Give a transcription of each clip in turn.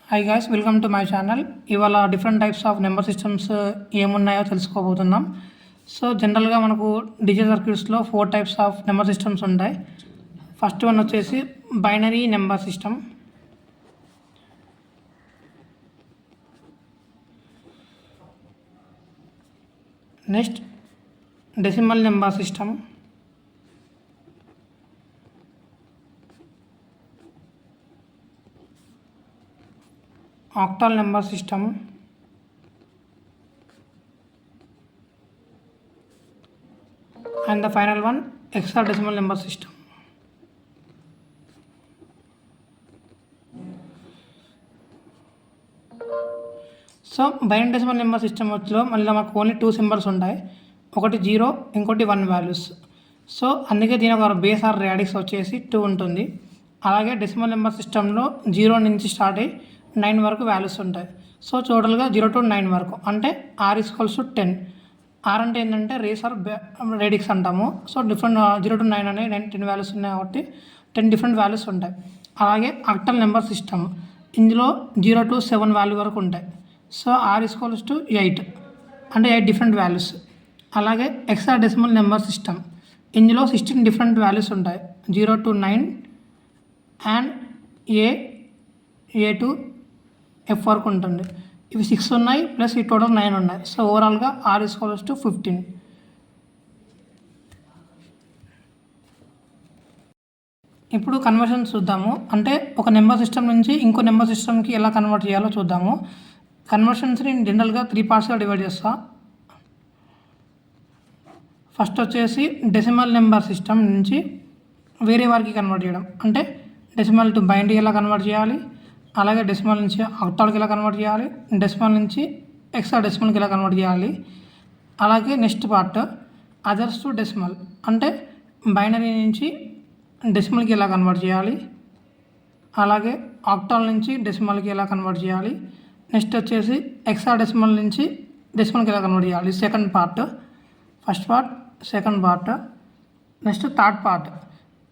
Hi guys, welcome to my channel. ఇవాళ different types of number systems ఏమున్నాయో తెలుసుకోబోతున్నాం. So జనరల్గా మనకు డిజిటల్ సర్క్యూట్స్లో 4 టైప్స్ ఆఫ్ నెంబర్ సిస్టమ్స్ ఉంటాయి. ఫస్ట్ వన్ వచ్చేసి binary number system. Next decimal number system. octal number system, and the final one hexadecimal number system. So binary decimal number సిస్టమ్లో మళ్ళీ మనకు ఓన్లీ 2 సింబల్స్ ఉంటాయి. ఒకటి 0, ఇంకోటి 1 వాల్యూస్. సో అందుకే దీని ఒక బేస్ ఆర్ రాడిక్స్ వచ్చేసి 2 ఉంటుంది. అలాగే డెసిమల్ నెంబర్ సిస్టంలో 0 నుంచి స్టార్ట్ అయ్యి 9 వరకు వాల్యూస్ ఉంటాయి. సో టోటల్గా 0 to 9 వరకు అంటే r ఈక్వల్స్ టు 10. r అంటే ఏంటంటే రేస్ ఆర్ రేడిక్స్ అంటాము. సో డిఫరెంట్ 0 to 9 అనేవి 10 వాల్యూస్ ఉన్నాయి కాబట్టి 10 డిఫరెంట్ వాల్యూస్ ఉంటాయి. అలాగే ఆక్టల్ నెంబర్ సిస్టమ్, ఇందులో 0 to 7 వాల్యూ వరకు ఉంటాయి. సో r ఈక్వల్స్ టు 8 అంటే 8 డిఫరెంట్ వాల్యూస్. అలాగే హెక్సాడెసిమల్ నెంబర్ సిస్టమ్, ఇందులో 16 డిఫరెంట్ వాల్యూస్ ఉంటాయి. 0 to 9 and A to F వరకు ఉంటుంది. ఇవి 6 ఉన్నాయి ప్లస్ ఈ టోటల్ 9 ఉన్నాయి. సో ఓవరాల్గా r ఈక్వల్స్ టు 15. ఇప్పుడు కన్వర్షన్ చూద్దాము. అంటే ఒక నెంబర్ సిస్టమ్ నుంచి ఇంకో నెంబర్ సిస్టమ్కి ఎలా కన్వర్ట్ చేయాలో చూద్దాము. కన్వర్షన్స్ని జనరల్గా 3 పార్ట్స్గా డివైడ్ చేస్తా. ఫస్ట్ వచ్చేసి డెసిమల్ నెంబర్ సిస్టమ్ నుంచి వేరే వారికి కన్వర్ట్ చేయడం, అంటే డెసిమల్ టు బైనరీ ఎలా కన్వర్ట్ చేయాలి, అలాగే డెసిమల్ నుంచి ఆక్టాల్కి ఎలా కన్వర్ట్ చేయాలి, డెసిమల్ నుంచి హెక్సాడెసిమల్కి ఎలా కన్వర్ట్ చేయాలి. అలాగే next part others to decimal, అంటే బైనరీ నుంచి డెసిమల్కి ఎలా కన్వర్ట్ చేయాలి, అలాగే ఆక్టాల్ నుంచి డెసిమల్కి ఎలా కన్వర్ట్ చేయాలి. నెక్స్ట్ వచ్చేసి హెక్సాడెసిమల్ నుంచి డెసిమల్కి ఎలా కన్వర్ట్ చేయాలి. Second part, first part, second part. Next third part,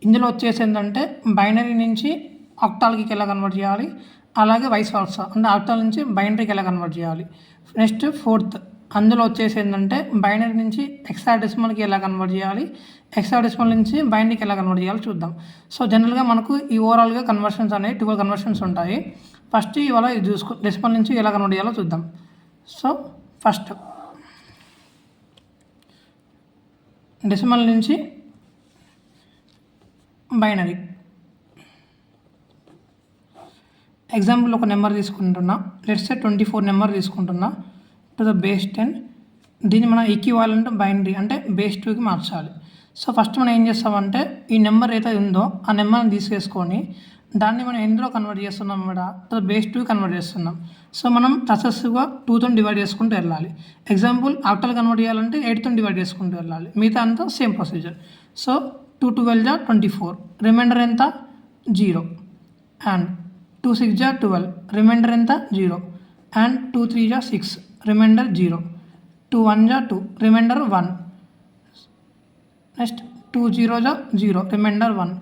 ఇందులో వచ్చేసి ఏంటంటే బైనరీ నుంచి ఆక్టాల్కి ఎలా కన్వర్ట్ చేయాలి, అలాగే వైస్ వర్సా అంటే ఆక్టాల్ నుంచి బైనరీకి ఎలా కన్వర్ట్ చేయాలి. నెక్స్ట్ ఫోర్త్, అందులో వచ్చేసి ఏంటంటే బైనరీ నుంచి హెక్సాడెసిమల్కి ఎలా కన్వర్ట్ చేయాలి, హెక్సాడెసిమల్ నుంచి బైనరీకి ఎలా కన్వర్ట్ చేయాలో చూద్దాం. సో జనరల్గా మనకు ఈ ఓవరాల్గా కన్వర్షన్స్ అనేవి 12 కన్వర్షన్స్ ఉంటాయి. ఫస్ట్ ఇవాళ ఇది డెసిమల్ నుంచి ఎలా కన్వర్ట్ చేయాలో చూద్దాం. సో ఫస్ట్ డెసిమల్ నుంచి బైనరీ. ఎగ్జాంపుల్ ఒక నెంబర్ తీసుకుంటున్నా, లెట్స్ సే 24 నెంబర్ తీసుకుంటున్నా టు ద బేస్ 10. దీన్ని మనం ఈక్వివాలెంట్ బైనరీ అంటే బేస్ 2కి మార్చాలి. సో ఫస్ట్ మనం ఏం చేస్తామంటే ఈ నెంబర్ ఏదైతే ఉందో ఆ నెంబర్ని తీసేసుకొని దాన్ని మనం ఎందులో కన్వర్ట్ చేస్తున్నాం కూడా టు ద బేస్ 2 కన్వర్ట్ చేస్తున్నాం. సో మనం సక్సెస్ఫుల్గా 2తో డివైడ్ చేసుకుంటూ వెళ్ళాలి. ఎగ్జాంపుల్ ఆక్టల్ కన్వర్ట్ చేయాలంటే 8తో డివైడ్ చేసుకుంటూ వెళ్ళాలి. మిగతా అంతా సేమ్ ప్రొసీజర్. సో 2 12 జా 24, రిమైండర్ ఎంత 0, అండ్ 2 6 జా 12, రిమైండర్ ఎంత 0, అండ్ 2 3 జా 6, రిమైండర్ 0, 2 1 జా 2, రిమైండర్ 1, నెక్స్ట్ 2 0 జా 0, రిమైండర్ 1.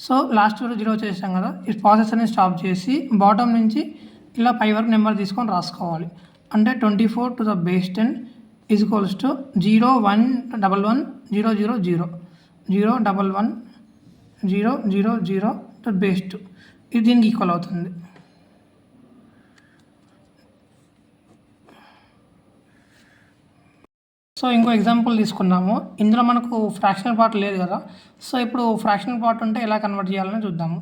సో లాస్ట్ వరకు 0 చేసాం కదా, ఈ ప్రాసెస్ అనేది స్టాప్ చేసి బాటమ్ నుంచి ఇలా పై వరకు నెంబర్ తీసుకొని రాసుకోవాలి. అంటే 24 to the base 10 is equals to 0 1 1 1 0 0 0 0 1 1 0 0 0 to base 2. ఇది దీనికి ఈక్వల్ అవుతుంది. సో ఇంకో ఎగ్జాంపుల్ తీసుకున్నాము. ఇందులో మనకు ఫ్రాక్షనల్ పార్ట్ లేదు కదా. సో ఇప్పుడు ఫ్రాక్షనల్ పార్ట్ ఉంటే ఎలా కన్వర్ట్ చేయాలని చూద్దాము.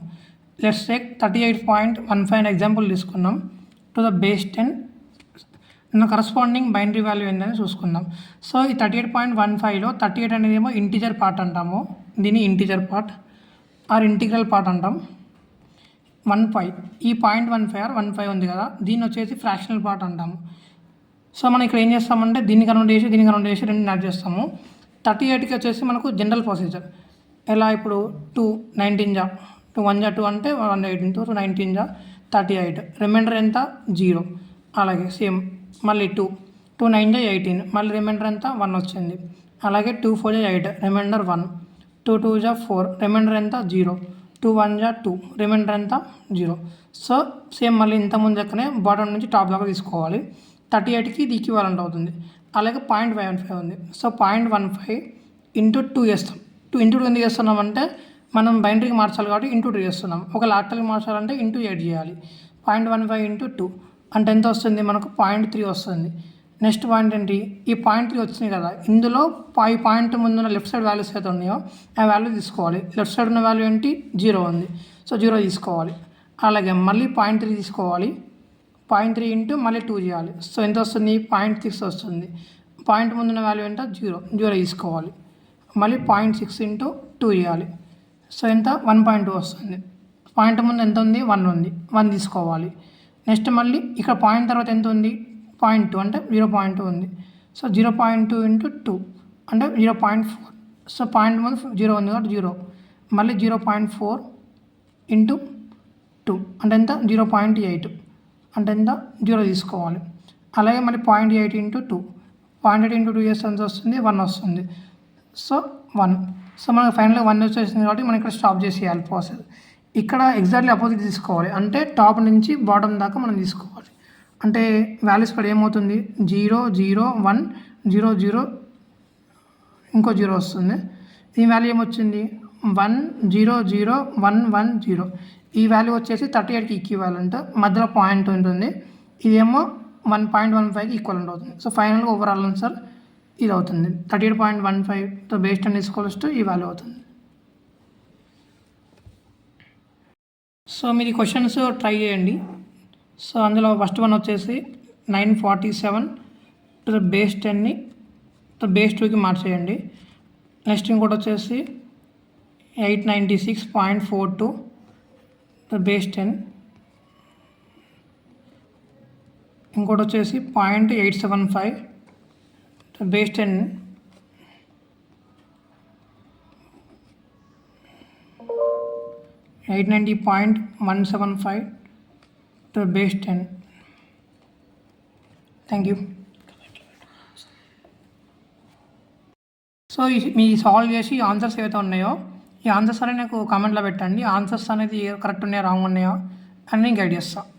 లెట్స్ టేక్ 38.15 ఎగ్జాంపుల్ తీసుకున్నాం to the base 10. Corresponding binary value ఏంటని చూసుకుందాం. సో ఈ 38.15లో 38 అనేది ఏమో ఇంటిజర్ పార్ట్ అంటాము, దీన్ని integer part or integral part అంటాం. 15 ఈ 0.15 ఆర్ 15 ఉంది కదా, దీన్ని వచ్చేసి ఫ్రాక్షనల్ పార్ట్ అంటాము. సో మనం ఇక్కడ ఏం చేస్తామంటే దీన్ని కన్వర్ట్ చేసి రెండు యాడ్ చేస్తాము. 38కి వచ్చేసి మనకు జనరల్ ప్రొసీజర్ ఎలా, ఇప్పుడు 2 19 జా 2 1 జా 2 అంటే 118, 2 19 జా 38, రిమైండర్ ఎంత 0. అలాగే సేమ్ మళ్ళీ 2 9 జా 18, మళ్ళీ రిమైండర్ ఎంత 1 వచ్చింది. అలాగే 2 4 జా 8, రిమైండర్ 1, 2 2 జా 4, రిమైండర్ ఎంత 0. 2 1 జా 2, రిమైండర్ ఎంత 0. సో సేమ్ మళ్ళీ ఇంతకుముందు లెక్కనే బాటమ్ నుంచి టాప్ దాకా తీసుకోవాలి. 38కి ఇది ఈక్వివాలెంట్ అవుతుంది. అలాగే 0.15 ఉంది. సో 0.15 ఇంటూ 2 చేస్తాం. 2 ఇంటూ 2 ఎందుకు చేస్తున్నామంటే మనం బైనరీకి మార్చాలి కాబట్టి ఇంటూ 2 చేస్తున్నాం. ఒకవేళ ఆక్టల్కి మార్చాలంటే ఇంటూ 8 చేయాలి. 0.15 ఇంటూ 2 అంటే ఎంత వస్తుంది మనకు 0.3 వస్తుంది. నెక్స్ట్ పాయింట్ ఏంటి, ఈ 0.3 వచ్చింది కదా, ఇందులో ఈ పాయింట్ ముందున్న లెఫ్ట్ సైడ్ వాల్యూస్ అయితే ఉన్నాయో ఆ వాల్యూ తీసుకోవాలి. లెఫ్ట్ సైడ్ ఉన్న వాల్యూ ఏంటి 0 ఉంది. సో 0 తీసుకోవాలి. అలాగే మళ్ళీ 0.3 తీసుకోవాలి. 0.3 ఇంటూ మళ్ళీ 2 చేయాలి. సో ఎంత వస్తుంది 0.6 వస్తుంది. పాయింట్ ముందున్న వాల్యూ ఎంత 0 తీసుకోవాలి. మళ్ళీ 0.6 ఇంటూ 2 చేయాలి. సో ఎంత 1.2 వస్తుంది. పాయింట్ ముందు ఎంత ఉంది 1 ఉంది, 1 తీసుకోవాలి. నెక్స్ట్ మళ్ళీ ఇక్కడ పాయింట్ తర్వాత ఎంత ఉంది 0.2 అంటే 0.2 ఉంది. సో 0.2 ఇంటూ 2 అంటే 0.4. సో పాయింట్ ముందు 0 ఉంది కాబట్టి 0. మళ్ళీ 0.4 ఇంటూ 2 అంటే ఎంత 0.8 అంటే ఎంత 0 తీసుకోవాలి. అలాగే మళ్ళీ 0.8 ఇంటూ 2, 0.8 ఇంటూ 2 చేస్తే ఎంత వస్తుంది 1 వస్తుంది. సో 1. సో మనకు ఫైనల్గా 1 వచ్చేసింది కాబట్టి మనం ఇక్కడ స్టాప్ చేసేయాలి ప్రాసెస్. ఇక్కడ ఎగ్జాక్ట్లీ అపోజిట్ తీసుకోవాలి. అంటే టాప్ నుంచి బాటమ్ దాకా మనం తీసుకోవాలి. అంటే వాల్యూస్ ఇక్కడ ఏమవుతుంది 0 0 1 0 0 ఇంకో 0 వస్తుంది. ఈ వాల్యూ ఏమొచ్చింది 1 0 0 1 1 0. ఈ వాల్యూ వచ్చేసి 38కి ఈక్వివాలెంట్, మధ్యలో పాయింట్ ఉంటుంది. ఇదేమో 1.15కి ఈక్వలెంట్ అవుతుంది. సో ఫైనల్గా ఓవరాల్ ఆన్సర్ ఇది అవుతుంది. 38.15తో బేస్ 10 ఈక్వల్స్ టు ఈ వాల్యూ అవుతుంది. సో మీరు క్వశ్చన్స్ ట్రై చేయండి. సో అందులో ఫస్ట్ వన్ వచ్చేసి 947 టు ద బేస్ 10ని బేస్ 2కి మార్చేయండి. నెక్స్ట్ ఇంకోటి వచ్చేసి 896.42 ద బేస్ 10. ఇంకోటి వచ్చేసి 0.875 the base 10. $890.175 to base 10. Thank you. So me solve చేసి ఆన్సర్స్ ఏవైతే ఉన్నాయో ఈ ఆన్సర్స్ అనేది నాకు కామెంట్లో పెట్టండి. ఆన్సర్స్ అనేది కరెక్ట్ ఉన్నాయో రాంగ్ ఉన్నాయో అని నేను గైడ్ చేస్తాను.